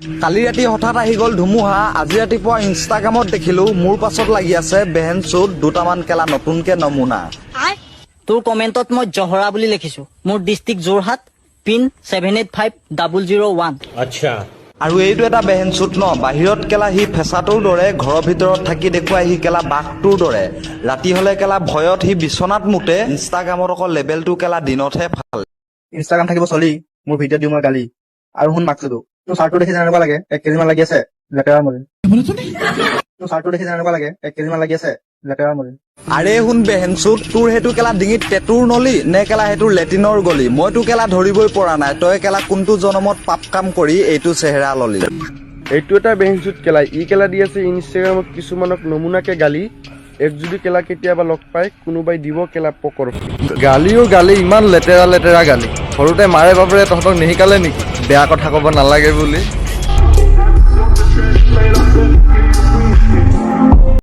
কালি ৰাতি হঠাৎ আহি গ'ল ধুমুহা। আজি ৰাতিপুৱা ইনষ্টাগ্ৰামত দেখিলো মোৰ পাছত লাগি আছে বেহেনচুত দুটামান কেলা নতুনকে নমুনা। তোৰ কমেণ্টত মই জহৰা বুলি লিখিছো। মোৰ ডিষ্ট্ৰিক্ট যোৰহাট, পিন 785001। আচ্ছা। আৰু এইটো এটা বেহেনচুত ন, বাহিৰত কেলা সি ফেঁচাটোৰ দৰে, ঘৰৰ ভিতৰত থাকি দেখুৱাই সি কেলা বাঘটোৰ দৰে। ৰাতি হলে কেলা ভয়ত সি বিচনাত মুতে। ইনষ্টাগ্ৰামত অকল লেবেলটো কেলা দিনতহে ভাল। ইনষ্টাগ্ৰাম থাকিব চলি, মোৰ ভিডিঅ' দিওঁ মই গালি। আৰু শুন মাকছটো, তোৰ চাৰ্টটো দেখি জানিব লাগে 1 কেজি মান লাগি আছে, লেতেৰা মৰিল। তোৰ চাৰ্টটো দেখি জানিব লাগে 1 কেজি মান লাগি আছে, লেতেৰা মৰিল। আৰে শুন বেহেনচুত, তোৰ সেইটো কেলা ডিঙিত টেটুৰ নলি নে কেলা সেইটো লেটিনৰ গলি, মইতো কেলা ধৰিবই পৰা নাই। তই কেলা কোনটো জনমত পাপ কাম কৰি এইটো চেহেৰা ললি। এইটো এটা বেহেনচুত কেলা, ই কেলা দি আছে ইনষ্টাগ্ৰামত কিছুমানক নমুনাকে গালি। এক যদি কেলা কেতিয়াবা লগ পাই কোনোবাই দিব কেলা পকৰ গালিও গালি, ইমান লেতেৰা লেতেৰা গালি। সৰুতে মাৰে বাপৰে তহঁতক নিশিকালে নেকি বেয়া কথা ক'ব নালাগে বুলি?